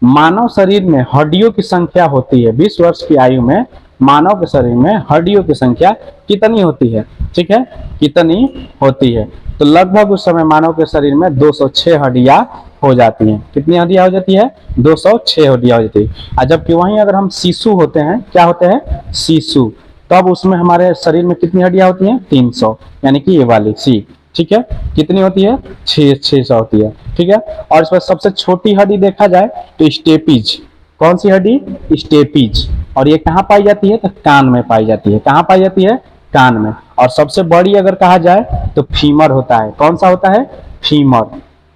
मानव शरीर में हड्डियों की संख्या होती है। 20 वर्ष की आयु में मानव के शरीर में हड्डियों की संख्या कितनी होती है? ठीक है, कितनी होती है? तो लगभग उस समय मानव के शरीर में 206 हड्डियां हो जाती हैं। कितनी हड्डियां हो जाती है? 206 हड्डियां हो जाती है। और जबकि वहीं अगर हम शिशु होते हैं, क्या होते हैं? शिशु, तब उसमें हमारे शरीर में कितनी हड्डियां होती हैं? 300, यानी कि ये वाली सी। ठीक है, कितनी होती है? 600 होती है। ठीक है, और इस पर सबसे छोटी हड्डी देखा जाए तो स्टेपीज। कौन सी हड्डी? स्टेपीज। और ये कहाँ पाई जाती है? तो कान में पाई जाती है। कहाँ पाई जाती है? कान में। और सबसे बड़ी अगर कहा जाए तो फीमर होता है। कौन सा होता है? फीमर।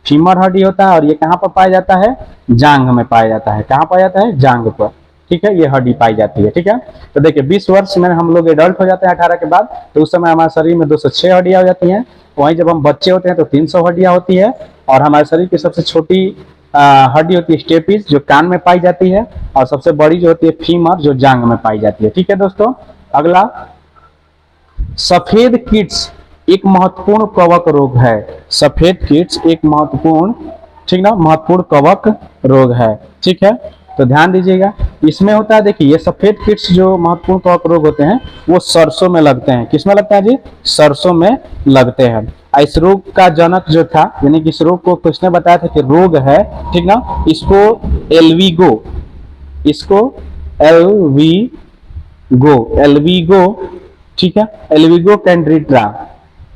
फीमर हड्डी होता है और ये कहाँ पर पाया जाता है? जांघ में पाया जाता है। कहाँ पाया जाता है? जांघ पर। ठीक है, ये हड्डी पाई जाती है। ठीक है, तो देखिए 20 वर्ष में हम लोग एडल्ट हो जाते हैं 18 के बाद, तो उस समय हमारे शरीर में 206 हड्डियां हो जाती हैं। वहीं जब हम बच्चे होते हैं तो 300 हड्डियां होती है। और हमारे शरीर की सबसे छोटी हड्डी होती है स्टेपीज, जो कान में पाई जाती है। और सबसे बड़ी जो होती है फीमर, जो जांघ में पाई जाती है। ठीक है दोस्तों, अगला, सफेद कीट्स एक महत्वपूर्ण कवक रोग है। सफेद कीट्स एक महत्वपूर्ण, ठीक ना, महत्वपूर्ण कवक रोग है। ठीक है, तो ध्यान दीजिएगा, इसमें होता है, देखिए ये सफेद कीट्स जो महत्वपूर्ण कवक रोग होते हैं वो सरसों में लगते हैं। किसमें लगता है जी? सरसों में लगते हैं। इस रोग का जनक जो था, यानी कि इस रोग को किसने बताया था कि रोग है, ठीक ना, इसको एल्विगो, इसको एल्विगो, ठीक है, एल्विगो कैंड्रिट्रा,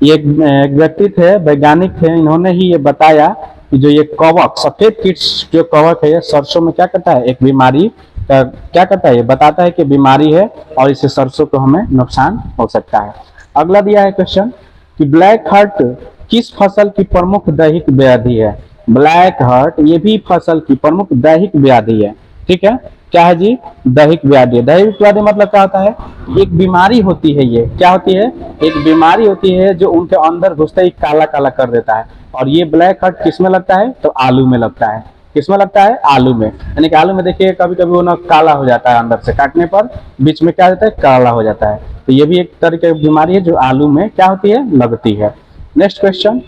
ये एक व्यक्ति थे, वैज्ञानिक थे, इन्होंने ही ये बताया कि जो ये कवक, सफेद कीट्स जो कवक है, ये सरसों में क्या करता है? एक बीमारी का क्या करता है? ये बताता है कि बीमारी है और इससे सरसों को हमें नुकसान हो सकता है। अगला दिया है क्वेश्चन कि ब्लैक हार्ट किस फसल की प्रमुख दैहिक व्याधि है? ब्लैक हार्ट ये भी फसल की प्रमुख दैहिक व्याधि है। ठीक है, क्या है जी? दैहिक व्याधि। दैहिक व्याधि मतलब क्या होता है? एक बीमारी होती है, ये क्या होती है? एक बीमारी होती है जो उनके अंदर घुसते ही काला काला कर देता है। और ये ब्लैक हार्ट किस में लगता है? तो आलू में लगता है। किसमें लगता है? आलू में। यानी कि आलू में देखिए कभी कभी वो ना काला हो जाता है, अंदर से काटने पर बीच में क्या होता है? काला हो जाता है। तो ये भी एक तरह की बीमारी है जो आलू में क्या होती है? लगती है। नेक्स्ट क्वेश्चन,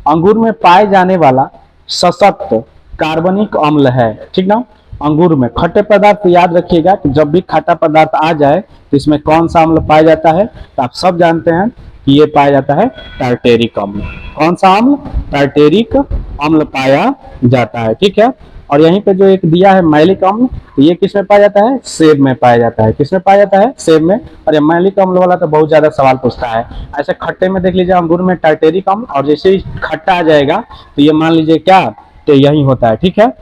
अंगूर में पाए जाने वाला सशक्त कार्बनिक अम्ल है, ठीक ना। अंगूर में खट्टे पदार्थ याद रखिएगा कि जब भी खट्टा पदार्थ आ जाए तो इसमें कौन सा अम्ल पाया जाता है? तो आप सब जानते हैं कि ये पाया जाता है टार्टेरिक अम्ल। कौन सा अम्ल? टार्टेरिक अम्ल पाया जाता है। ठीक है, और यहीं पे जो एक दिया है मैलिक अम्ल, ये किस में पाया जाता है? सेब में पाया जाता है। किस में पाया जाता है? सेब में। और ये मैलिक अम्ल वाला तो बहुत ज्यादा सवाल पूछता है। ऐसे खट्टे में देख लीजिए अंगूर में टार्टेरिक अम्ल, और जैसे ही खट्टा आ जाएगा तो ये मान लीजिए क्या, तो यही होता है, ठीक है।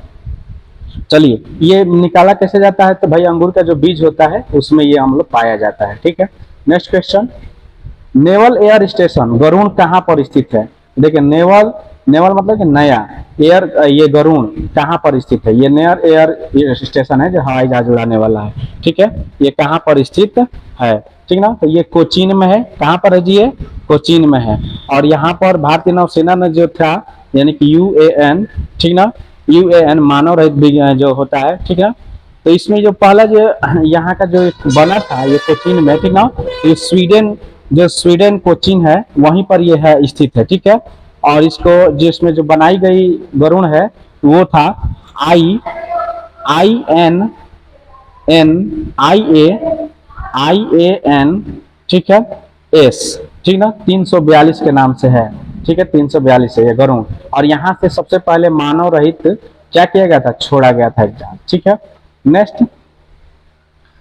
चलिए, ये निकाला कैसे जाता है, तो भाई अंगूर का जो बीज होता है उसमें ये अम्ल पाया जाता है, ठीक है। Next question, naval air station Garuda कहाँ पर स्थित है। देखिए नेवल, नेवल मतलब कि नया, एयर ये गरुड़ कहाँ पर स्थित है, ये नया एयर स्टेशन है जो हवाई जहाज उड़ाने वाला है, ठीक है। ये कहाँ पर स्थित है, ठीक ना, तो ये कोचीन में है। कहाँ पर है जी, ये कोचीन में है। और यहाँ पर भारतीय नौसेना ने जो था, यानी कि UAN, ठीक ना, UAN मानव रहित जो होता है, ठीक है। तो इसमें जो पहला जो यहाँ का जो बना था ये कोचीन में, ठीक ना, ये स्वीडन, जो स्वीडन कोचीन है वहीं पर ये है स्थित है, ठीक है। और इसको जिसमें जो बनाई गई गरुड़ है वो था IAN, ठीक है, S, ठीक ना, 342 के नाम से है, ठीक है, 342 है ये गरुड़। और यहाँ से सबसे पहले मानव रहित क्या किया गया था, छोड़ा गया था एग्जाम, ठीक है। नेक्स्ट,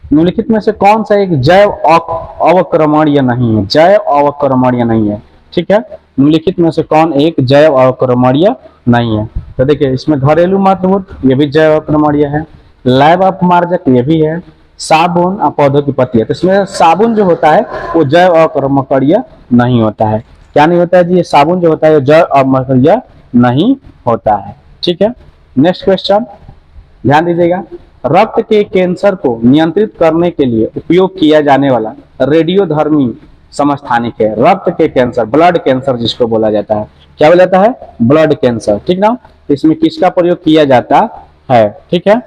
निम्नलिखित में से कौन सा एक जैव अवक्रमणीय नहीं है, जैव अवक्रमणीय नहीं है, ठीक है। निम्नलिखित में से कौन एक जैव अवक्रमणीय नहीं है, तो देखिए इसमें घरेलू मधुमूत ये भी जैव अवक्रमणीय है, लैब अपमार्जक ये भी है, साबुन और पौधों की पत्तियां, तो इसमें साबुन जो होता है वो जैव अवक्रमणीय नहीं होता है। क्या नहीं होता है जी, ये साबुन जो होता है जैव अवक्रमणीय नहीं होता है, ठीक है। नेक्स्ट क्वेश्चन ध्यान दीजिएगा, रक्त के कैंसर को नियंत्रित करने के लिए उपयोग किया जाने वाला रेडियोधर्मी समस्थानिक है। रक्त के कैंसर, ब्लड कैंसर जिसको बोला जाता है, क्या बोला जाता है, ब्लड कैंसर, ठीक ना। इसमें किसका प्रयोग किया जाता है, ठीक है।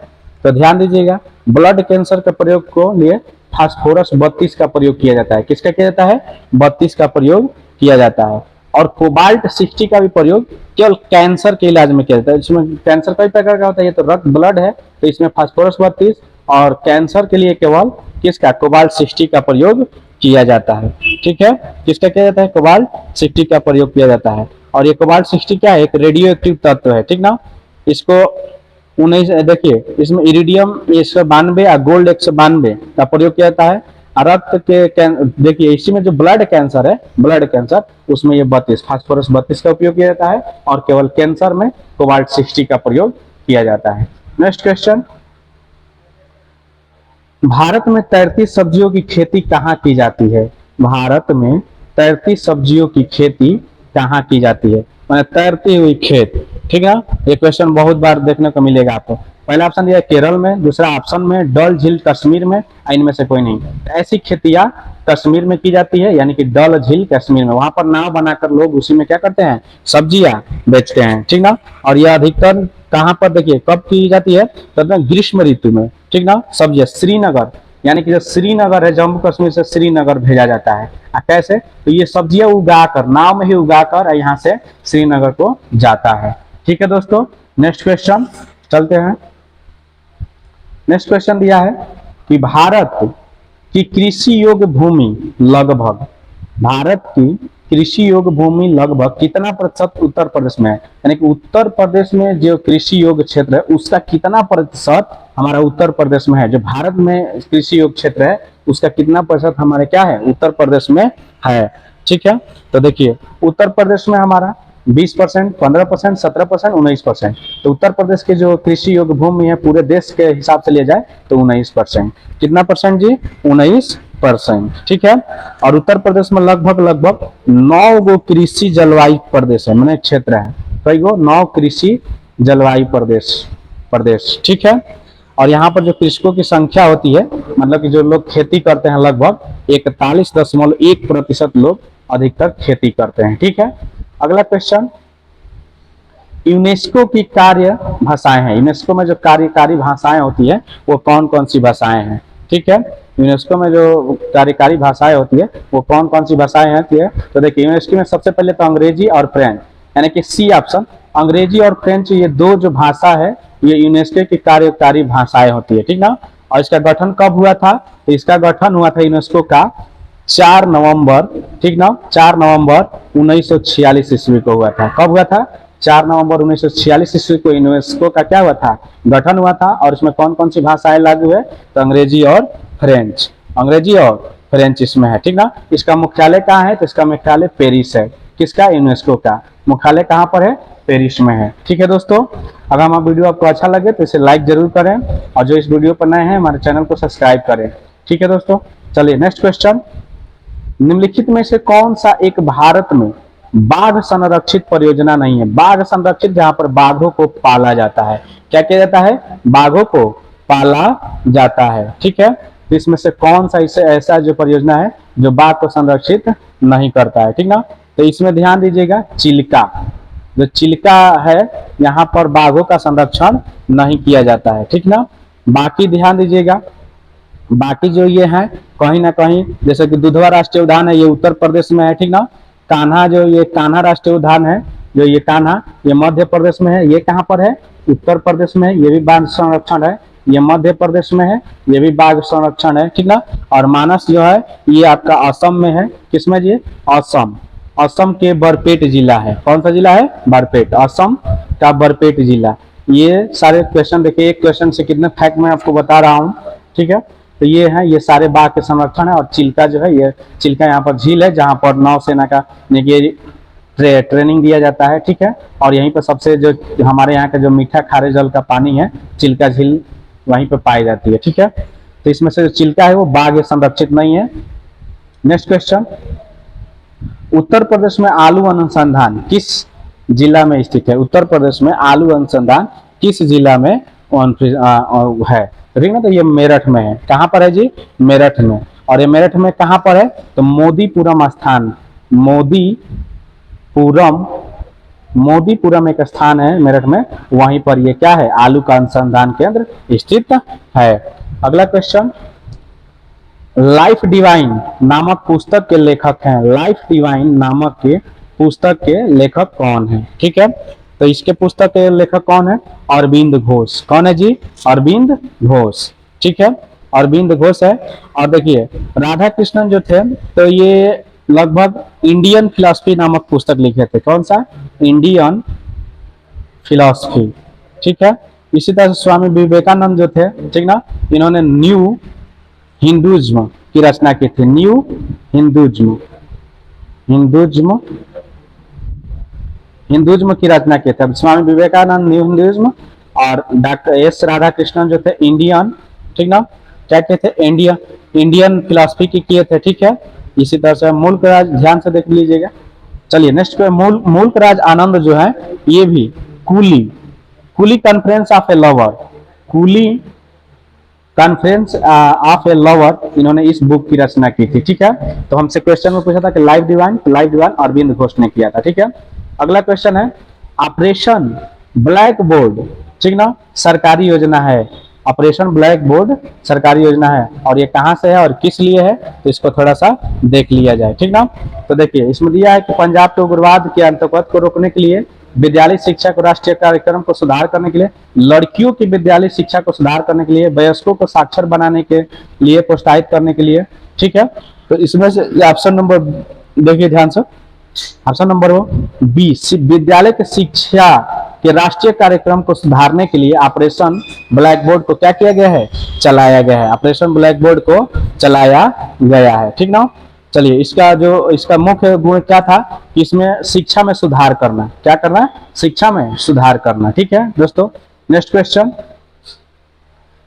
तो ध्यान दीजिएगा, ब्लड कैंसर के प्रयोग को लिए फास्फोरस 32 का प्रयोग किया जाता है। किसका किया जाता है, 32 का प्रयोग किया जाता है। और कोबाल्ट 60 का भी प्रयोग केवल कैंसर के इलाज में किया जाता है। इसमें कैंसर कई प्रकार का होता है, ये तो रक्त ब्लड है, तो इसमें फास्फोरस 32, और कैंसर के लिए केवल किसका, कोबाल्ट 60 का प्रयोग किया जाता है, ठीक है। किसका किया जाता है, कोबाल्ट 60 का प्रयोग किया जाता है। और ये कोबाल्ट 60 क्या है, एक रेडियो एक्टिव तत्व है, ठीक ना। इसको 19, देखिए इसमें इरिडियम 192 और गोल्ड 192 का प्रयोग किया जाता है। रक्त के देखिए इसी में जो ब्लड कैंसर है, ब्लड कैंसर, उसमें ये 32 फास्फोरस 32 का उपयोग किया जाता है, और केवल कैंसर में कोबाल्ट 60 का प्रयोग किया जाता है। नेक्स्ट क्वेश्चन, भारत में तैरती सब्जियों की खेती कहाँ की जाती है। भारत में तैरती सब्जियों की खेती कहाँ की जाती है, मैंने तैरती हुई खेत, ठीक है। ये क्वेश्चन बहुत बार देखने को मिलेगा आपको। पहला ऑप्शन दिया है केरल में, दूसरा ऑप्शन में डल झील कश्मीर में, इनमें से कोई नहीं। ऐसी खेतियां कश्मीर में की जाती है, यानी कि डल झील कश्मीर में, वहां पर नाव बनाकर लोग उसी में क्या करते हैं, सब्जियां बेचते हैं, ठीक ना। और यह अधिकतर कहाँ पर, देखिए कब की जाती है, तो ग्रीष्म ऋतु में, ठीक ना। सब्जियां श्रीनगर, यानी कि जो श्रीनगर है, जम्मू कश्मीर से श्रीनगर भेजा जाता है। कैसे, तो ये सब्जियां उगाकर, नाव में ही उगाकर यहाँ से श्रीनगर को जाता है, ठीक है दोस्तों। नेक्स्ट क्वेश्चन चलते हैं। नेक्स्ट क्वेश्चन दिया है कि भारत की कृषि योग्य भूमि लगभग, भारत की कृषि योग्य भूमि लगभग कितना प्रतिशत उत्तर प्रदेश में है, यानी कि उत्तर प्रदेश में जो कृषि योग्य क्षेत्र है उसका कितना प्रतिशत हमारा उत्तर प्रदेश में है। जो भारत में कृषि योग्य क्षेत्र है उसका कितना प्रतिशत हमारे क्या है, उत्तर प्रदेश में है, ठीक है। तो देखिए उत्तर प्रदेश में हमारा 20%, 15%, 17%, 19%। तो उत्तर प्रदेश के जो कृषि योग्य भूमि है पूरे देश के हिसाब से लिया जाए तो 19%। कितना परसेंट जी, 19%, ठीक है। और उत्तर प्रदेश में लगभग 9 गो कृषि जलवायु प्रदेश है, मैंने क्षेत्र है, कई गो, 9 कृषि जलवायु प्रदेश, ठीक है। और यहाँ पर जो कृषकों की संख्या होती है, मतलब कि जो लोग खेती करते हैं, लगभग 41.1% लोग अधिकतर खेती करते हैं, ठीक है। अगला क्वेश्चन, यूनेस्को की कार्य भाषाएं हैं। यूनेस्को में जो कार्यकारी भाषाएं होती है वो कौन कौन सी भाषाएं हैं, ठीक है। यूनेस्को में जो कार्यकारी भाषाएं होती है वो कौन कौन सी भाषाएं होती है, तो देखिए यूनेस्को में सबसे पहले तो अंग्रेजी और फ्रेंच, यानी कि सी ऑप्शन, अंग्रेजी और फ्रेंच, ये दो जो भाषा है ये यूनेस्को की कार्यकारी भाषाएं होती है, ठीक ना। और इसका गठन कब हुआ था, तो इसका गठन हुआ था यूनेस्को का 4 नवंबर, ठीक ना, 4 नवंबर 1946 ईस्वी को हुआ था। कब हुआ था, 4 नवंबर 1946 ईस्वी को यूनेस्को का क्या हुआ था, गठन हुआ था। और इसमें कौन कौन सी भाषाएं लागू है, तो अंग्रेजी और फ्रेंच, अंग्रेजी और फ्रेंच इसमें है, ठीक ना। इसका मुख्यालय कहाँ है, तो इसका मुख्यालय पेरिस है, किसका, यूनेस्को का। मुख्यालय कहाँ पर है, पेरिस में है। ठीक है दोस्तों, अगर हमारा वीडियो आपको अच्छा लगे तो इसे लाइक जरूर करें और जो इस वीडियो पर नए हैं हमारे चैनल को सब्सक्राइब करें। ठीक है दोस्तों, चलिए नेक्स्ट क्वेश्चन। निम्नलिखित में से कौन सा एक भारत में बाघ संरक्षित परियोजना नहीं है? बाघ संरक्षित जहां पर बाघों को पाला जाता है, क्या किया जाता है? बाघों को पाला जाता है। ठीक है, तो इसमें से कौन सा इसे ऐसा जो परियोजना है जो बाघ को संरक्षित नहीं करता है? ठीक ना, तो इसमें ध्यान दीजिएगा, चिल्का। जो चिल्का है यहाँ पर बाघों का संरक्षण नहीं किया जाता है। ठीक ना, बाकी ध्यान दीजिएगा, बाकी जो ये है कहीं ना कहीं, जैसे कि दुधवा राष्ट्रीय उद्यान है, ये उत्तर प्रदेश में है। ठीक ना, कान्हा, जो ये कान्हा राष्ट्रीय उद्यान है, जो ये कान्हा, ये मध्य प्रदेश में है। ये कहाँ पर है? उत्तर प्रदेश में है। ये भी बाघ संरक्षण है। ये मध्य प्रदेश में है, ये भी बाघ संरक्षण है। ठीक ना, और मानस जो है ये आपका असम में है। किसमें जी? असम। असम के बरपेट जिला है। कौन सा जिला है? बरपेट, असम का बरपेट जिला। ये सारे क्वेश्चन देखिए, एक क्वेश्चन से कितने फैक्ट मैं आपको बता रहा हूँ। ठीक है, तो ये है, ये सारे बाघ के संरक्षण है। और चिल्का जो है, ये चिल्का यहाँ पर झील है जहाँ पर नौसेना का ट्रेनिंग दिया जाता है। ठीक है, और यहीं पर सबसे जो हमारे यहाँ का जो मीठा खारे जल का पानी है, चिल्का झील वहीं पे पाई जाती है। ठीक है, तो इसमें से जो चिल्का है वो बाघ संरक्षित नहीं है। नेक्स्ट क्वेश्चन, उत्तर प्रदेश में आलू अनुसंधान किस जिला में स्थित है? उत्तर प्रदेश में आलू अनुसंधान किस जिला में है? ठीक है, तो ये मेरठ में है। कहाँ पर है जी? मेरठ में। और ये मेरठ में कहाँ पर है? तो मोदीपुरम स्थान, मोदीपुरम एक स्थान है मेरठ में, वहीं पर ये क्या है? आलू का अनुसंधान केंद्र स्थित है। अगला क्वेश्चन, लाइफ डिवाइन नामक पुस्तक के लेखक हैं। लाइफ डिवाइन नामक के पुस्तक के लेखक कौन है? ठीक है, तो इसके पुस्तक के लेखक कौन है? अरविंद घोष। कौन है जी? अरविंद घोष। ठीक है, अरविंद घोष है। और देखिए, राधा कृष्णन जो थे, तो ये लगभग इंडियन फिलॉसफी नामक पुस्तक लिखे थे। कौन सा? Indian philosophy. ठीक है, इसी तरह से स्वामी विवेकानंद जो थे, ठीक ना, इन्होंने न्यू हिंदुज्म की रचना की थी। न्यू हिंदुज्म की रचना की थी। स्वामी विवेकानंद न्यू हिंदुज्म, और डॉक्टर एस राधाकृष्णन जो थे इंडियन, ठीक ना, क्या कहते थे? इंडियन फिलॉसफी की किए थे। ठीक है, इसी तरह से मुल्क राज, ध्यान से देख लीजिएगा। चलिए नेक्स्ट पे, मुल्क राज आनंद जो है, ये भी coolie conference of a lover, coolie conference of a lover, इन्होंने इस बुक की रचना की थी। ठीक है, तो हमसे क्वेश्चन में पूछा था कि लाइफ डिवाइन अरविंद घोष ने किया था। ठीक है, अगला क्वेश्चन है, ऑपरेशन ब्लैक बोर्ड, ठीक ना, सरकारी योजना है। ऑपरेशन ब्लैक बोर्ड सरकारी योजना है, और ये कहां से है और किस लिए है, तो इसको थोड़ा सा देख लिया जाए। ठीक ना, तो देखिए इसमें दिया है कि पंजाब के उग्रवाद के आतंकवाद को रोकने के लिए, विद्यालय शिक्षा को राष्ट्रीय कार्यक्रम को सुधार करने के लिए, लड़कियों की विद्यालय शिक्षा को सुधार करने के लिए, वयस्कों को साक्षर बनाने के लिए, प्रोत्साहित करने के लिए। ठीक है, तो इसमें से ऑप्शन नंबर देखिए ध्यान से, ऑप्शन नंबर बी, विद्यालय की शिक्षा के राष्ट्रीय कार्यक्रम को सुधारने के लिए ऑपरेशन ब्लैक बोर्ड को क्या किया गया है? चलाया गया है। ऑपरेशन ब्लैक बोर्ड को चलाया गया है। ठीक ना, चलिए इसका मुख्य गुण क्या था कि इसमें शिक्षा में सुधार करना। क्या करना? शिक्षा में सुधार करना। ठीक है दोस्तों, नेक्स्ट क्वेश्चन,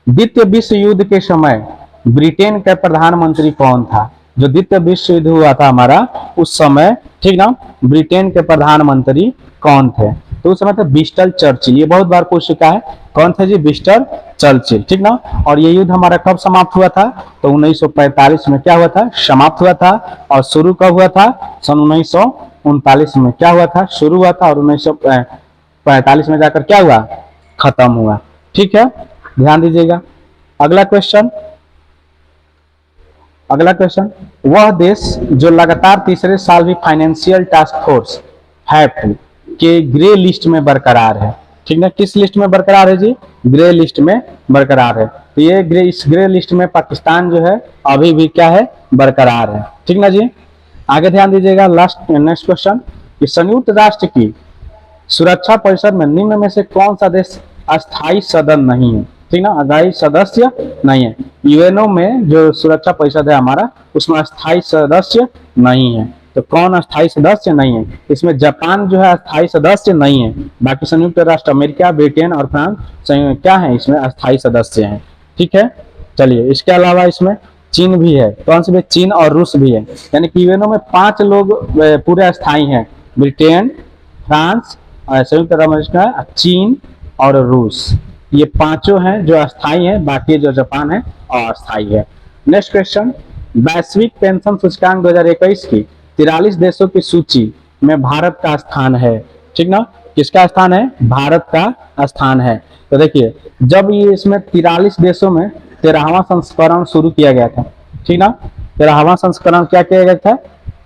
द्वितीय विश्व युद्ध के समय ब्रिटेन का प्रधानमंत्री कौन था? जो द्वितीय विश्व युद्ध हुआ था हमारा, उस समय, ठीक ना, ब्रिटेन के प्रधानमंत्री कौन थे? तो उस समय थे विंस्टन चर्चिल। ये बहुत बार पूछ चुका है, कौन थे जी? Winston Churchill. ठीक ना, और ये युद्ध हमारा कब समाप्त हुआ था? तो 1945 में क्या हुआ था? समाप्त हुआ था। और शुरू कब हुआ था? सन 1939 में क्या हुआ था? शुरू हुआ था, और 1945 में जाकर क्या हुआ? खत्म हुआ। ठीक है, ध्यान दीजिएगा। अगला क्वेश्चन, वह देश जो लगातार तीसरे साल भी फाइनेंशियल टास्क फोर्स फैक्ट के ग्रे लिस्ट में बरकरार है। ठीक ना, किस लिस्ट में बरकरार है जी? ग्रे लिस्ट में बरकरार है। तो ये इस ग्रे लिस्ट में पाकिस्तान जो है अभी भी क्या है? बरकरार है। ठीक ना जी, आगे ध्यान दीजिएगा। नेक्स्ट क्वेश्चन, कि संयुक्त राष्ट्र की सुरक्षा परिषद में निम्न में से कौन सा देश अस्थायी सदस्य नहीं है? ठीक ना, अस्थायी सदस्य नहीं है। यूएनओ में जो सुरक्षा परिषद है हमारा, उसमें अस्थायी सदस्य नहीं है। तो कौन अस्थायी सदस्य नहीं है? इसमें जापान जो है अस्थायी सदस्य नहीं है, बाकी संयुक्त राष्ट्र अमेरिका, ब्रिटेन और फ्रांस क्या है इसमें अस्थायी सदस्य हैं। ठीक है, चलिए इसके अलावा इसमें चीन भी है। कौन से भी? चीन और रूस भी है, यानी कि यूएनओ में 5 लोग पूरे अस्थायी हैं, ब्रिटेन, फ्रांस, संयुक्त राज्य अमेरिका, चीन और रूस। ये पांचों हैं जो अस्थायी हैं, बाकी जो जापान है अस्थायी है। नेक्स्ट क्वेश्चन, वैश्विक पेंशन सूचकांक 2021 की 43 देशों की सूची में भारत का स्थान है। ठीक ना, किसका स्थान है? भारत का स्थान है। तो देखिए, जब ये इसमें 43 देशों में 13वां संस्करण शुरू किया गया था, ठीक ना, 13वां संस्करण क्या किया गया था?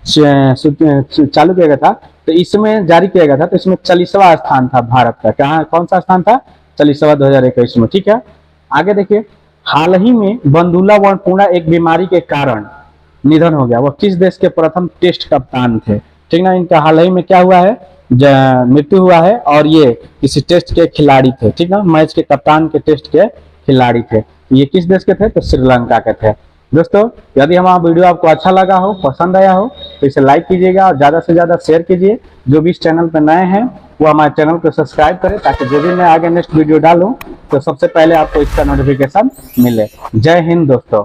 चालू किया गया था, तो इसमें जारी किया गया था, तो इसमें 40वां स्थान था भारत का। कहाँ, कौन सा स्थान था? 40वां 2021 में। ठीक है, आगे देखिए, हाल ही में बंदूला वर्णपूर्णा एक बीमारी के कारण निधन हो गया। वो किस देश के प्रथम टेस्ट कप्तान थे? ठीक ना, इनका हाल ही में क्या हुआ है? मृत्यु हुआ है, और ये किसी टेस्ट के खिलाड़ी थे। ठीक ना, मैच के कप्तान के टेस्ट के खिलाड़ी थे। ये किस देश के थे? तो श्रीलंका के थे। दोस्तों, यदि हमारा वीडियो आपको अच्छा लगा हो, पसंद आया हो, तो इसे लाइक कीजिएगा और ज़्यादा से ज़्यादा शेयर कीजिए। जो भी इस चैनल पर नए हैं वो हमारे चैनल को सब्सक्राइब करें, ताकि जो भी मैं आगे नेक्स्ट वीडियो डालूं तो सबसे पहले आपको इसका नोटिफिकेशन मिले। जय हिंद दोस्तों।